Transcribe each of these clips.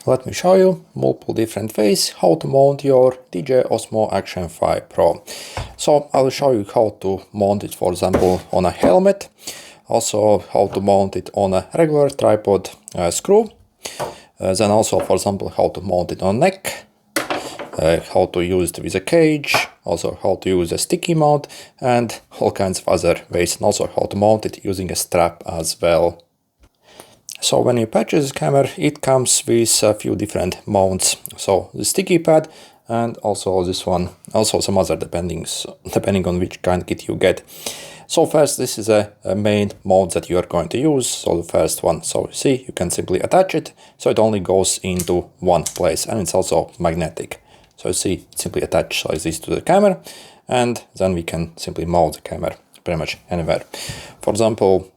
Let me show you multiple different ways how to mount your DJI Osmo Action 5 Pro. So I will show you how to mount it, for example, on a helmet, also how to mount it on a regular tripod screw, then also, for example, how to mount it on neck, how to use it with a cage, also how to use a sticky mount, and all kinds of other ways, and also how to mount it using a strap as well. So when you purchase this camera, it comes with a few different mounts. So the sticky pad and also this one, also some other depending on which kind of kit you get. So first, this is a main mount that you are going to use. So the first one, so you see, you can simply attach it. So it only goes into one place, and it's also magnetic. So you see, simply attach like this to the camera, and then we can simply mount the camera pretty much anywhere. For example,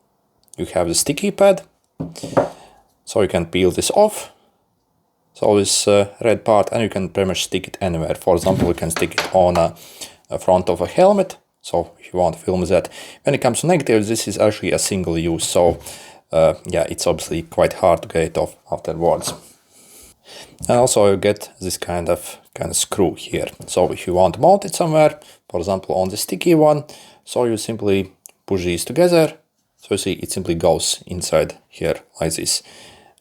you have the sticky pad. So you can peel this off, so this red part, and you can pretty much stick it anywhere. For example, you can stick it on a front of a helmet, so if you want to film that. When it comes to negatives, this is actually a single use, so yeah, it's obviously quite hard to get it off afterwards. And also you get this kind of screw here. So if you want to mount it somewhere, for example on the sticky one, so you simply push these together. So you see, it simply goes inside here like this.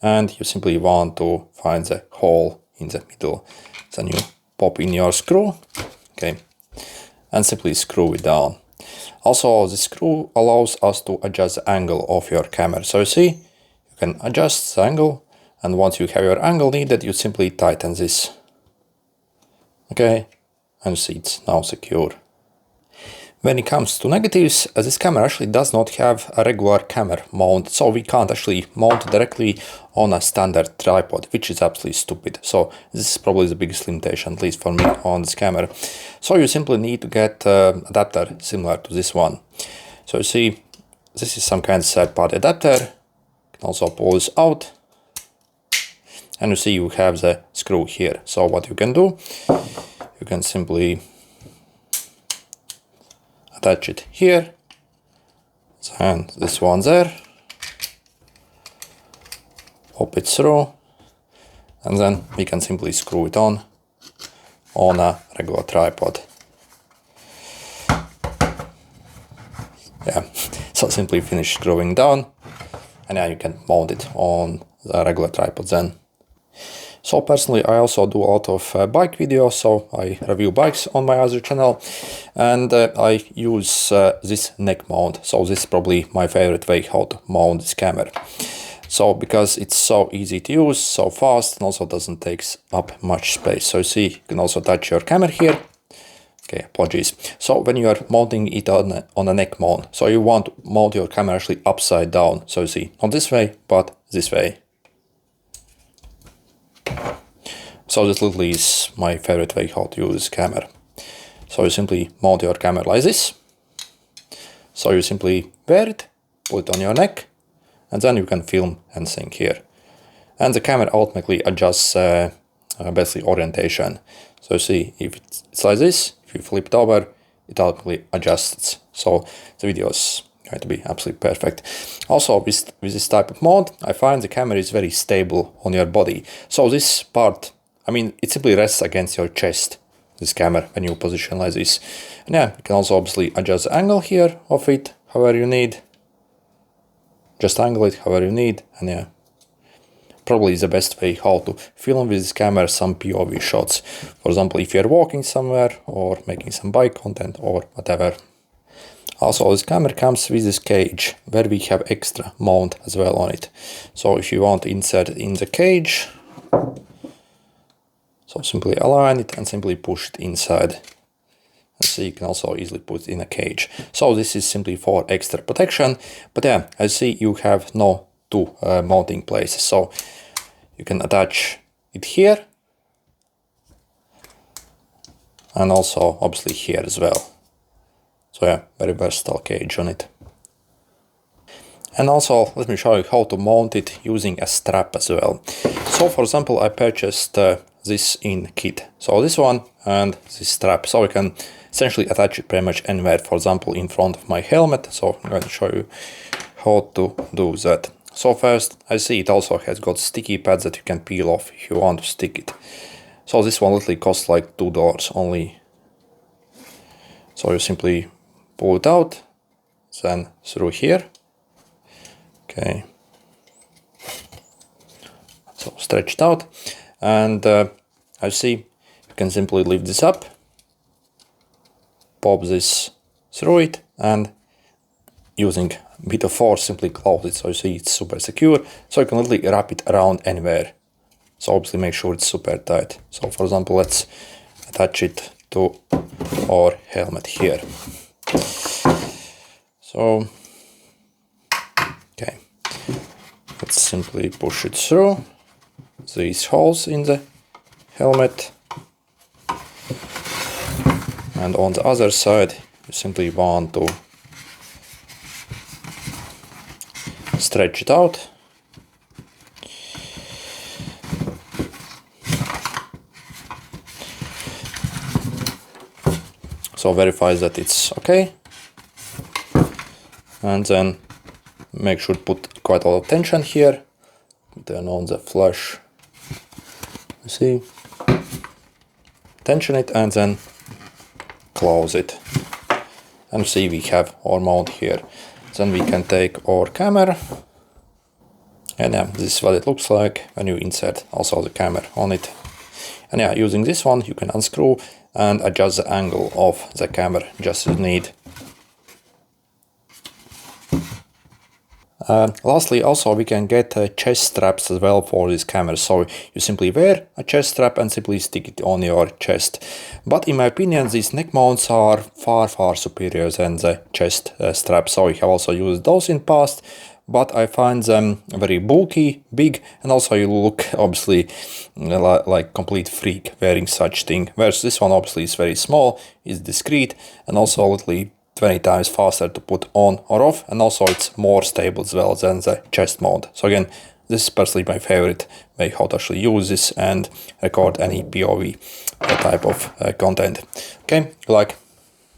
And you simply want to find the hole in the middle. Then you pop in your screw, okay, and simply screw it down. Also, the screw allows us to adjust the angle of your camera. So you see, you can adjust the angle, and once you have your angle needed, you simply tighten this. Okay, and you see it's now secure. When it comes to negatives, this camera actually does not have a regular camera mount, so we can't actually mount directly on a standard tripod, which is absolutely stupid. So this is probably the biggest limitation, at least for me, on this camera. So you simply need to get an adapter similar to this one. So you see, this is some kind of third-party adapter. You can also pull this out, and you see you have the screw here. So what you can do, you can simply attach it here, and this one there, pop it through, and then we can simply screw it on a regular tripod. Yeah, so simply finish screwing down, and now you can mount it on the regular tripod then. So personally, I also do a lot of bike videos, so I review bikes on my other channel, and I use this neck mount. So this is probably my favorite way how to mount this camera. So because it's so easy to use, so fast, and also doesn't take up much space. So you see, you can also touch your camera here. Okay, apologies. So when you are mounting it on a neck mount, so you want to mount your camera actually upside down. So you see, not this way, but this way. So this literally is my favorite way how to use this camera. So you simply mount your camera like this. So you simply wear it, put it on your neck, and then you can film and sync here. And the camera automatically adjusts basically orientation. So you see, if it's like this, if you flip it over, it automatically adjusts. So the video is going to be absolutely perfect. Also, with this type of mount, I find the camera is very stable on your body. So this part, I mean, it simply rests against your chest, this camera, when you position like this. And yeah, you can also obviously adjust the angle here of it, however you need. Just angle it however you need, and yeah, probably the best way how to film with this camera some POV shots. For example, if you're walking somewhere or making some bike content or whatever. Also, this camera comes with this cage where we have extra mount as well on it. So if you want to insert it in the cage, so simply align it and simply push it inside. And so you can also easily put it in a cage. So this is simply for extra protection. But yeah, as you see, you have no two mounting places. So you can attach it here, and also obviously here as well. So yeah, very versatile cage on it. And also, let me show you how to mount it using a strap as well. So for example, I purchased this in kit. So this one and this strap. So I can essentially attach it pretty much anywhere. For example, in front of my helmet. So I'm going to show you how to do that. So first, I see it also has got sticky pads that you can peel off if you want to stick it. So this one literally costs like $2 only. So you simply pull it out, then through here. Okay. So stretch it out, and I see you can simply lift this up, pop this through it, and using a bit of force simply close it. So you see it's super secure, so you can literally wrap it around anywhere. So obviously make sure it's super tight. So for example, let's attach it to our helmet here. So, okay, let's simply push it through these holes in the helmet. And on the other side, you simply want to stretch it out. So verify that it's okay. And then make sure to put quite a lot of tension here. Turn on the flash. You see? Tension it and then close it. And see, we have our mount here. Then we can take our camera. And yeah, this is what it looks like when you insert also the camera on it. And yeah, using this one, you can unscrew and adjust the angle of the camera just as you need. Lastly, also we can get chest straps as well for this camera. So you simply wear a chest strap and simply stick it on your chest. But in my opinion, these neck mounts are far superior than the chest strap. So I have also used those in past, but I find them very bulky, big, and also you look obviously like complete freak wearing such thing. Whereas this one obviously is very small, is discreet, and also literally 20 times faster to put on or off, and also it's more stable as well than the chest mount. So again, this is personally my favorite way how to actually use this and record any POV type of content. Okay, like,